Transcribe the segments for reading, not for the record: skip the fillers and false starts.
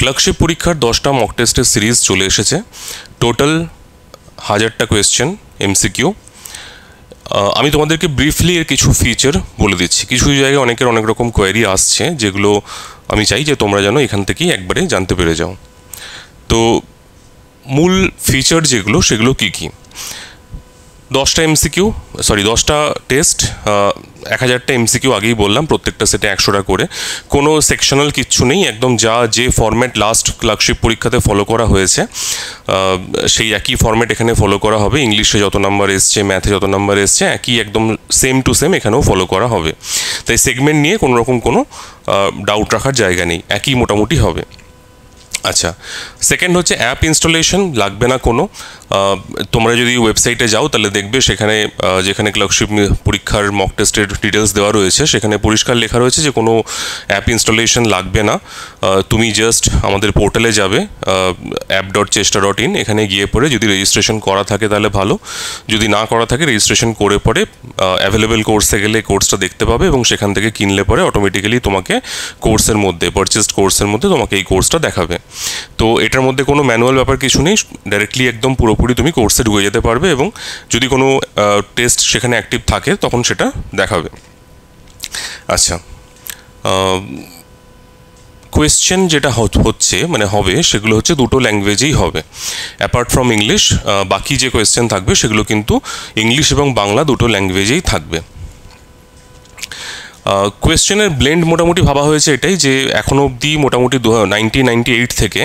Clerkship পরীক্ষার 10টা mock টেস্টের সিরিজ চলে এসেছে। টোটাল 1000টা কোয়েশ্চেন এমসিকিউ। আমি তোমাদেরকে ব্রিফলি এর কিছু ফিচার বলে দিচ্ছি। কিছু জায়গায় অনেকের অনেক রকম কোয়েরি আসছে, যেগুলো আমি চাই যে তোমরা যেন এখান থেকেই একবারে জানতে পেরে যাও। তো মূল ফিচার যেগুলো, সেগুলো কী কী? 10টা টেস্ট, 1000টা এমসিকিউ আগেই বললাম, প্রত্যেকটা সেটে 100টা করে। কোনো সেকশনাল কিচ্ছু নেই, একদম যে ফরম্যাট লাস্ট ক্লার্কশিপ পরীক্ষাতে ফলো করা হয়েছে সেই একই ফরম্যাট এখানে ফলো করা হবে। ইংলিশে যত নাম্বার এসছে, ম্যাথে যত নাম্বার এসছে, একই একদম সেম টু সেম এখানেও ফলো করা হবে। তাই সেগমেন্ট নিয়ে কোনো রকম কোনো ডাউট রাখার জায়গা নেই, একই মোটামুটি হবে। আচ্ছা, সেকেন্ড হচ্ছে অ্যাপ ইনস্টলেশন লাগবে না কোনো। তোমরা যদি ওয়েবসাইটে যাও তাহলে দেখবে সেখানে যেখানে ক্লার্কশিপ পরীক্ষার মক টেস্টের ডিটেলস দেওয়া রয়েছে, সেখানে পরিষ্কার লেখা রয়েছে যে কোনো অ্যাপ ইনস্টলেশন লাগবে না। তুমি জাস্ট আমাদের পোর্টালে যাবে app.chesta.in, এখানে গিয়ে পরে যদি রেজিস্ট্রেশন করা থাকে তাহলে ভালো, যদি না করা থাকে রেজিস্ট্রেশন করে পরে অ্যাভেলেবেল কোর্সে গেলে কোর্সটা দেখতে পাবে এবং সেখান থেকে কিনলে পরে অটোমেটিক্যালি তোমাকে কোর্সের মধ্যে, পারচেসড কোর্সের মধ্যে তোমাকে এই কোর্সটা দেখাবে। তো এটার মধ্যে কোনো ম্যানুয়াল ব্যাপার কিছু নেই, ডাইরেক্টলি একদম পুরোপুরি তুমি কোর্সে ঢুকে যেতে পারবে এবং যদি কোনো টেস্ট সেখানে অ্যাক্টিভ থাকে তখন সেটা দেখাবে। আচ্ছা, কোয়েশ্চেন যেটা হচ্ছে মানে হবে, সেগুলো হচ্ছে দুটো ল্যাঙ্গুয়েজেই হবে। অ্যাপার্ট ফ্রম ইংলিশ, বাকি যে কোয়েশ্চেন থাকবে সেগুলো কিন্তু ইংলিশ এবং বাংলা দুটো ল্যাঙ্গুয়েজেই থাকবে। কোয়েশ্চেনের ব্লেন্ড মোটামুটি ভাবা হয়েছে এটাই যে এখনও অবধি মোটামুটি 1998 থেকে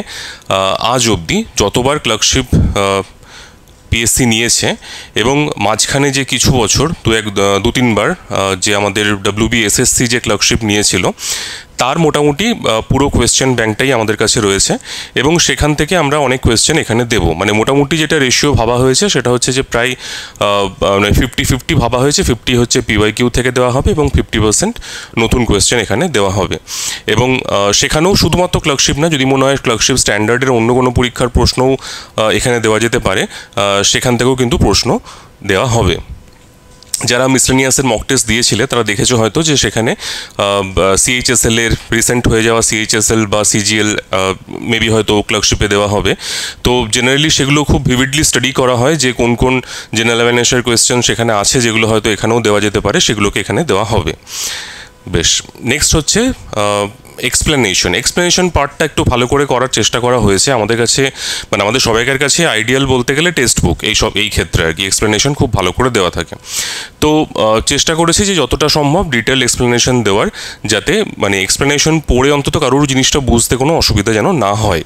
আজ অবধি যতবার ক্লার্কশিপ পিএসসি নিয়েছে এবং মাঝখানে যে কিছু বছর 2-3বার যে আমাদের WBSSC যে ক্লার্কশিপ নিয়েছিল, তার মোটামুটি পুরো কোয়েশ্চেন ব্যাংকটাই আমাদের কাছে রয়েছে এবং সেখান থেকে আমরা অনেক কোয়েশ্চেন এখানে দেব। মানে মোটামুটি যেটা রেশিও ভাবা হয়েছে সেটা হচ্ছে যে প্রায় 50-50 ভাবা হয়েছে। 50 হচ্ছে PYQ থেকে দেওয়া হবে এবং 50% নতুন কোয়েশ্চেন এখানে দেওয়া হবে। এবং সেখানেও শুধুমাত্র ক্লার্কশিপ না, যদি মনে হয় ক্লার্কশিপ স্ট্যান্ডার্ডের অন্য কোনো পরীক্ষার প্রশ্নও এখানে দেওয়া যেতে পারে, সেখান থেকেও কিন্তু প্রশ্ন দেওয়া হবে। যারা মিসলেনিয়াসের মক টেস্ট দিয়েছিলে তারা দেখেছো হয়তো যে সেখানে CHSL এর রিসেন্ট হয়ে যাওয়া CHSL বা CGL মেবি হয়তো ক্লার্কশিপে দেওয়া হবে। তো জেনারেলি সেগুলো খুব ভিভিডলি স্টাডি করা হয় যে কোন কোন জেনারেল অ্যাওয়ারনেসের কোয়েশ্চেন সেখানে আছে, যেগুলো হয়তো এখানেও দেওয়া যেতে পারে, সেগুলোকে এখানে দেওয়া হবে। বেশ, নেক্সট হচ্ছে এক্সপ্লেনেশন পার্টটা একটু ভালো করে করার চেষ্টা করা হয়েছে আমাদের কাছে, মানে আমাদের সবাইকার কাছে আইডিয়াল বলতে গেলে টেক্সট বুক এই ক্ষেত্রে আর কি এক্সপ্লেনেশন খুব ভালো করে দেওয়া থাকে। তো চেষ্টা করেছি যে যতটা সম্ভব ডিটেল এক্সপ্লেনেশন দেওয়ার, যাতে মানে এক্সপ্লেনেশন পড়ে অন্তত কারোর জিনিসটা বুঝতে কোনো অসুবিধা যেন না হয়।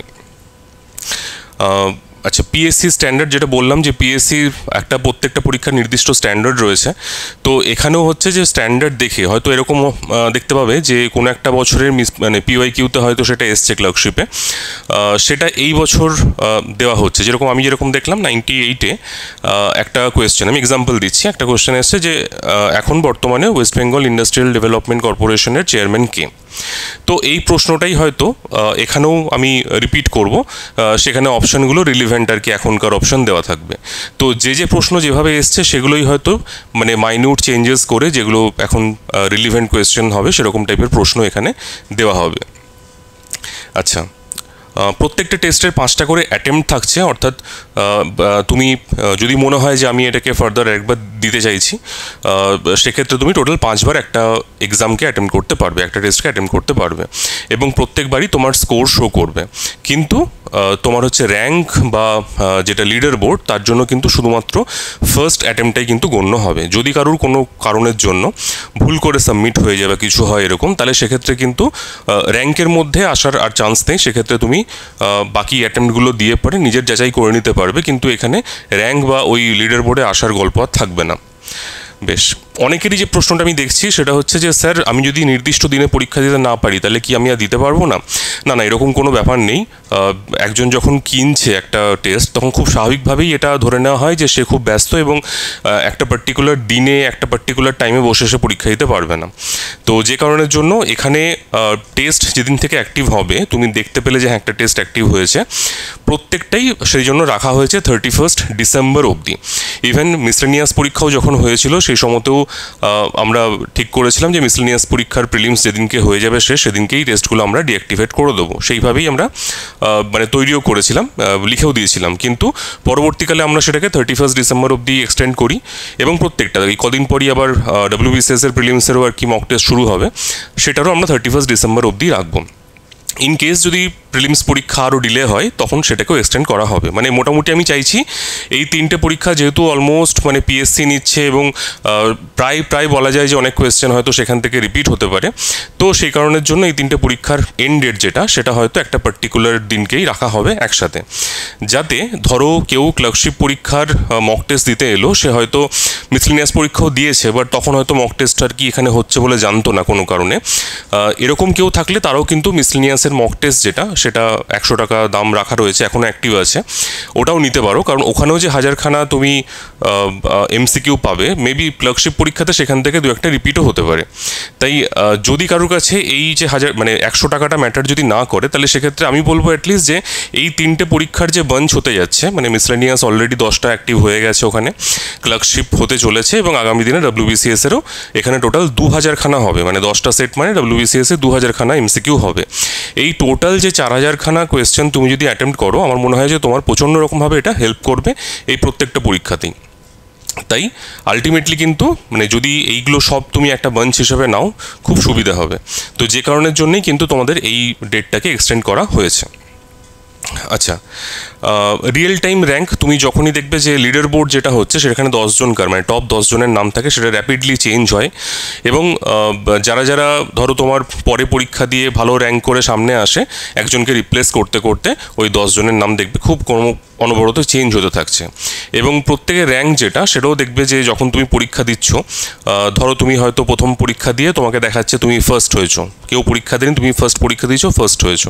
আচ্ছা, পিএসসি স্ট্যান্ডার্ড যেটা বললাম যে পিএসসির প্রত্যেকটা পরীক্ষার নির্দিষ্ট স্ট্যান্ডার্ড রয়েছে। তো এখানেও হচ্ছে যে স্ট্যান্ডার্ড দেখে হয়তো এরকম দেখতে পাবে যে কোনো একটা বছরের মানে PYQতে হয়তো সেটা এসছে ক্লার্কশিপে, সেটা এই বছর দেওয়া হচ্ছে। যেরকম আমি দেখলাম 98-এ একটা কোয়েশ্চেন, আমি এক্সাম্পল দিচ্ছি, একটা কোয়েশ্চেন এসছে যে এখন বর্তমানে ওয়েস্ট বেঙ্গল ইন্ডাস্ট্রিয়াল ডেভেলপমেন্ট কর্পোরেশনের চেয়ারম্যান কে? তো এই প্রশ্নটাই হয়তো এখানেও আমি রিপিট করব, সেখানে অপশানগুলো রিলিভেন্ট আর কি এখনকার অপশান দেওয়া থাকবে। তো যে প্রশ্ন যেভাবে এসছে সেগুলোই হয়তো মানে মাইনিউট চেঞ্জেস করে যেগুলো এখন রিলিভেন্ট কোয়েশ্চেন হবে সেরকম টাইপের প্রশ্ন এখানে দেওয়া হবে। আচ্ছা, প্রত্যেকটা টেস্টের 5টা করে অ্যাটেম্প্ট থাকছে, অর্থাৎ তুমি যদি মনে হয় যে আমি এটাকে ফার্দার একবার দিতে চাইছি, সেক্ষেত্রে তুমি টোটাল 5বার একটা এক্সামকে অ্যাটেম্প করতে পারবে, একটা টেস্টকে অ্যাটেম্প করতে পারবে এবং প্রত্যেকবারই তোমার স্কোর শো করবে। কিন্তু তোমার হচ্ছে র্যাঙ্ক বা যেটা লিডার বোর্ড, তার জন্য কিন্তু শুধুমাত্র ফার্স্ট অ্যাটেম্পটাই কিন্তু গণ্য হবে। যদি কারোর কোনো কারণের জন্য ভুল করে সাবমিট হয়ে যাবে, কিছু হয় এরকম, তাহলে সেক্ষেত্রে কিন্তু র্যাঙ্কের মধ্যে আসার আর চান্স নেই। সেক্ষেত্রে তুমি বাকি অ্যাটেম্পটগুলো দিয়ে পরে নিজের যাচাই করে নিতে পারবে, কিন্তু এখানে র্যাঙ্ক বা ওই লিডার বোর্ডে আসার গল্প আর থাকবে না। বেশ, অনেকেরই যে প্রশ্নটা আমি দেখছি সেটা হচ্ছে যে স্যার আমি যদি নির্দিষ্ট দিনে পরীক্ষা দিতে না পারি তাহলে কি আমি আর দিতে পারবো না? না, এরকম কোনো ব্যাপার নেই। একজন যখন কিনছে একটা টেস্ট তখন খুব স্বাভাবিকভাবেই এটা ধরে নেওয়া হয় যে সে খুব ব্যস্ত এবং একটা পার্টিকুলার দিনে একটা পার্টিকুলার টাইমে বসে সে পরীক্ষা দিতে পারবে না। তো যে কারণের জন্য এখানে টেস্ট যেদিন থেকে অ্যাক্টিভ হবে, তুমি দেখতে পেলে যে হ্যাঁ একটা টেস্ট অ্যাক্টিভ হয়েছে, প্রত্যেকটাই সেই জন্য রাখা হয়েছে 31 ডিসেম্বর অবধি। ইভেন মিসলেনিয়াস পরীক্ষাও যখন হয়েছিল সেই সময়তেও আমরা ঠিক করেছিলাম যে মিসলেনিয়াস পরীক্ষার প্রিলিমস যেদিনকে হয়ে যাবে সেদিনকেই টেস্টগুলো আমরা ডিঅ্যাক্টিভেট করে করে দেবো, সেইভাবেই আমরা মানে তৈরিও করেছিলাম, লিখেও দিয়েছিলাম। কিন্তু পরবর্তীকালে আমরা সেটাকে 31 ডিসেম্বর অবধি এক্সটেন্ড করি এবং প্রত্যেকটা এই কদিন পরই আবার WBCS এর প্রিলিমসেরও আর কি মক টেস্ট শুরু হবে, সেটারও আমরা 31 ডিসেম্বর অবধি রাখবো। ইন কেস যদি প্রিলিমস পরীক্ষা আরও ডিলে হয় তখন সেটাকেও এক্সটেন্ড করা হবে। মানে মোটামুটি আমি চাইছি এই 3টে পরীক্ষা যেহেতু অলমোস্ট মানে পিএসসি নিচ্ছে এবং প্রায় বলা যায় যে অনেক কোয়েশ্চেন হয়তো সেখান থেকে রিপিট হতে পারে, তো সেই কারণের জন্য এই 3টে পরীক্ষার এন্ড ডেট যেটা সেটা হয়তো একটা পার্টিকুলার দিনকেই রাখা হবে একসাথে, যাতে ধরো কেউ ক্লার্কশিপ পরীক্ষার মক টেস্ট দিতে এলো, সে হয়তো মিসলিনিয়াস পরীক্ষাও দিয়েছে বাট তখন হয়তো মক টেস্ট আর কি এখানে হচ্ছে বলে জানতো না কোনো কারণে, এরকম কেউ থাকলে তারাও কিন্তু মিসলিনিয়াসের মক টেস্ট যেটা সেটা 100 টাকা দাম রাখা রয়েছে, এখনও অ্যাক্টিভ আছে, ওটাও নিতে পারো। কারণ ওখানেও যে 1000 খানা তুমি MCQ পাবে, মেবি ক্লার্কশিপ পরীক্ষাতে সেখান থেকে 2-1টা রিপিটও হতে পারে। তাই যদি কারোর কাছে এই যে 100 টাকাটা ম্যাটার যদি না করে, তাহলে সেক্ষেত্রে আমি বলবো অ্যাটলিস্ট যে এই 3টে পরীক্ষার যে বাঞ্চ হতে যাচ্ছে, মানে মিসলেনিয়াস অলরেডি 10টা অ্যাক্টিভ হয়ে গেছে ওখানে, ক্লার্কশিপ হতে চলেছে এবং আগামী দিনে WBCS এরও এখানে টোটাল 2000 খানা হবে, মানে 10টা সেট মানে WBCS এ 2000 খানা MCQ হবে। এই টোটাল যে 4000 খানা কোয়েশ্চেন তুমি যদি অ্যাটেম্প্ট করো, আমার মনে হয় যে তোমার প্রচণ্ড রকমভাবে এটা হেল্প করবে এই প্রত্যেকটা পরীক্ষাতেই। তাই আলটিমেটলি কিন্তু মানে যদি এইগুলো সব তুমি একটা বাঞ্চ হিসেবে নাও খুব সুবিধা হবে। তো যে কারণের জন্যই কিন্তু তোমাদের এই ডেটটাকে এক্সটেন্ড করা হয়েছে। আচ্ছা, রিয়েল টাইম র্যাঙ্ক তুমি যখনই দেখবে যে লিডার বোর্ড যেটা হচ্ছে সেখানে 10 জনকার মানে টপ 10 জনের নাম থাকে, সেটা র্যাপিডলি চেঞ্জ হয় এবং যারা যারা ধরো তোমার পরে পরীক্ষা দিয়ে ভালো র্যাঙ্ক করে সামনে আসে, একজনকে রিপ্লেস করতে করতে ওই 10 জনের নাম দেখবে খুব অনবরত চেঞ্জ হতে থাকছে। এবং প্রত্যেকের র্যাঙ্ক যেটা সেটাও দেখবে যে যখন তুমি পরীক্ষা দিচ্ছ, ধরো তুমি হয়তো প্রথম পরীক্ষা দিয়ে তোমাকে দেখাচ্ছে তুমি ফার্স্ট হয়েছো, কেউ পরীক্ষা দেন তুমি ফার্স্ট পরীক্ষা দিয়েছো ফার্স্ট হয়েছো,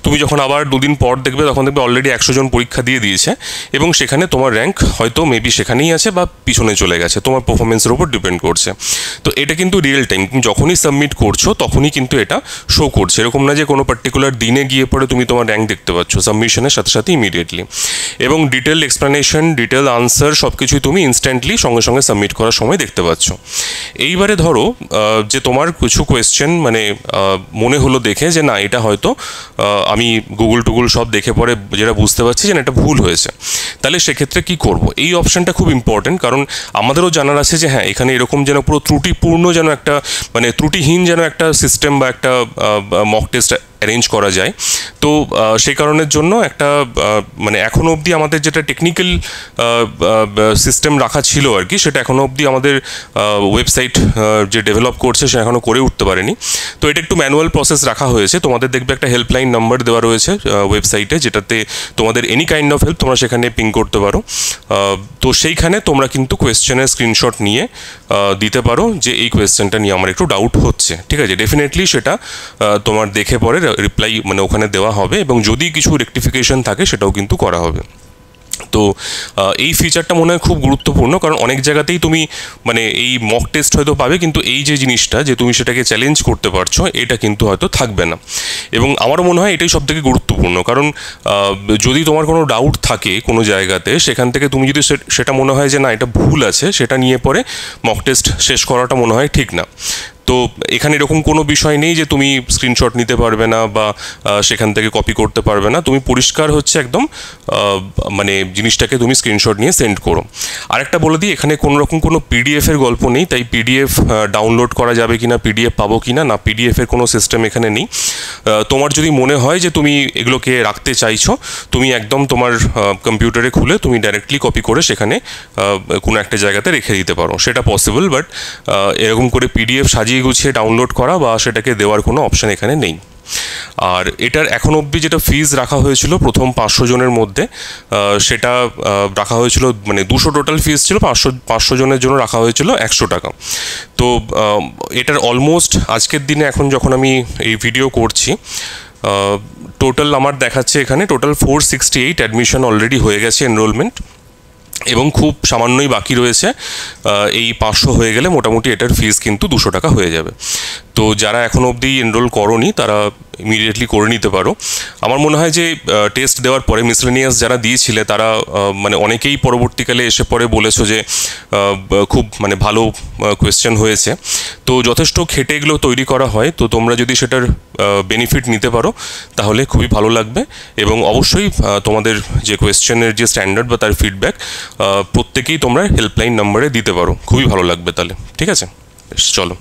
তুমি যখন আবার 2 দিন পর দেখবে তখন দেখবে অলরেডি 100 জন পরীক্ষা দিয়ে দিয়েছে এবং সেখানে তোমার র্যাঙ্ক হয়তো মেবি সেখানেই আছে বা পিছনে চলে গেছে, তোমার পারফরমেন্সের উপর ডিপেন্ড করছে। তো এটা কিন্তু রিয়েল টাইম, তুমি যখনই সাবমিট করছো তখনই কিন্তু এটা শো করছে, এরকম না যে কোনো পার্টিকুলার দিনে গিয়ে পরে তুমি তোমার র্যাঙ্ক দেখতে পাচ্ছ, সাবমিশনের সাথে সাথে ইমিডিয়েটলি। এবং ডিটেল এক্সপ্লেনেশন, ডিটেল আনসার সব কিছুই তুমি ইনস্ট্যান্টলি সঙ্গে সঙ্গে সাবমিট করার সময় দেখতে পাচ্ছ। এইবারে ধরো যে তোমার কিছু কোয়েশ্চেন মানে মনে হলো দেখে যে না এটা হয়তো আমি গুগল টুগল সব দেখে পরে যেটা বুঝতে পারছি যে এটা ভুল হয়েছে, তাহলে সেক্ষেত্রে কি করব? এই অপশানটা খুব ইম্পর্টেন্ট, কারণ আমাদেরও জানার আছে যে হ্যাঁ এখানে এরকম যেন পুরো ত্রুটিপূর্ণ যেন একটা মানে ত্রুটিহীন যেন একটা সিস্টেম বা একটা মক টেস্ট অ্যারেঞ্জ করা যায়। তো সেই কারণের জন্য একটা মানে এখনও অবধি আমাদের যেটা টেকনিক্যাল সিস্টেম রাখা ছিল আর কি, সেটা এখনও অবধি আমাদের ওয়েবসাইট যে ডেভেলপ করছে সে এখনও করে উঠতে পারেনি। তো এটা একটু ম্যানুয়াল প্রসেস রাখা হয়েছে। তোমাদের দেখবে একটা হেল্পলাইন নাম্বার দেওয়া রয়েছে ওয়েবসাইটে, যেটাতে তোমাদের এনি কাইন্ড অফ হেল্প তোমরা সেখানে পিং করতে পারো। তো সেইখানে তোমরা কিন্তু কোয়েশ্চেনের স্ক্রিনশট নিয়ে দিতে পারো যে এই কোয়েশ্চেনটা নিয়ে আমার একটু ডাউট হচ্ছে, ঠিক আছে? ডেফিনেটলি সেটা তোমার দেখে পরে রিপ্লাই মানে ওখানে দেওয়া হবে এবং যদি কিছু রেকটিফিকেশন থাকে সেটাও কিন্তু করা হবে। তো এই ফিচারটা মনে হয় খুব গুরুত্বপূর্ণ, কারণ অনেক জায়গাতেই তুমি মানে এই মক টেস্ট হয়তো পাবে কিন্তু এই যে জিনিসটা যে তুমি সেটাকে চ্যালেঞ্জ করতে পারছো এটা কিন্তু হয়তো থাকবে না। এবং আমারও মনে হয় এটাই সবথেকে গুরুত্বপূর্ণ, কারণ যদি তোমার কোনো ডাউট থাকে কোনো জায়গাতে, সেখান থেকে তুমি যদি সেটা মনে হয় যে না এটা ভুল আছে, সেটা নিয়ে পরে মক টেস্ট শেষ করাটা মনে হয় ঠিক না। তো এখানে এরকম কোনো বিষয় নেই যে তুমি স্ক্রিনশট নিতে পারবে না বা সেখান থেকে কপি করতে পারবে না, তুমি পরিষ্কার হচ্ছে একদম মানে জিনিসটাকে তুমি স্ক্রিনশট নিয়ে সেন্ড করো। আরেকটা বলে দিই, এখানে কোনো রকম কোনো পিডিএফের গল্প নেই, তাই পিডিএফ ডাউনলোড করা যাবে কি না, পিডিএফ পাবো কি না, না পিডিএফের কোনো সিস্টেম এখানে নেই। তোমার যদি মনে হয় যে তুমি এগুলোকে রাখতে চাইছো, তুমি একদম তোমার কম্পিউটারে খুলে তুমি ডাইরেক্টলি কপি করে সেখানে কোনো একটা জায়গাতে রেখে দিতে পারো, সেটা পসিবল। বাট এরকম করে পিডিএফ সাজিয়ে গুছিয়ে ডাউনলোড করা বা সেটাকে দেওয়ার কোনো অপশান এখানে নেই। আর এটার এখন অবধি যেটা ফিজ রাখা হয়েছিল প্রথম 500 জনের মধ্যে, সেটা রাখা হয়েছিল মানে 200 টোটাল ফিজ ছিল, 500 জনের জন্য রাখা হয়েছিল 100 টাকা। তো এটার অলমোস্ট আজকের দিনে এখন যখন আমি এই ভিডিও করছি টোটাল আমার দেখাচ্ছে এখানে টোটাল 468 অ্যাডমিশন অলরেডি হয়ে গেছে এনরোলমেন্ট, এবং খুব সামান্যই বাকি রয়েছে। এই 500 হয়ে গেলে মোটামুটি এটার ফিজ কিন্তু 200 টাকা হয়ে যাবে। তো যারা এখনও অবধি এনরোল করোনি তারা ইমিডিয়েটলি করে নিতে পারো। আমার মনে হয় যে টেস্ট দেওয়ার পরে মিসলেনিয়াস যারা দিয়েছিলে তারা মানে অনেকেই পরবর্তীকালে এসে পরে বলেছো যে খুব মানে ভালো কোয়েশ্চেন হয়েছে। তো যথেষ্ট খেটে এগুলো তৈরি করা হয়, তো তোমরা যদি সেটার বেনিফিট নিতে পারো তাহলে খুবই ভালো লাগবে। এবং অবশ্যই তোমাদের যে কোয়েশ্চেনের যে স্ট্যান্ডার্ড বা তার ফিডব্যাক প্রত্যেকেই তোমরা হেল্পলাইন নাম্বারে দিতে পারো, খুবই ভালো লাগবে তাহলে। ঠিক আছে, বেশ, চলো।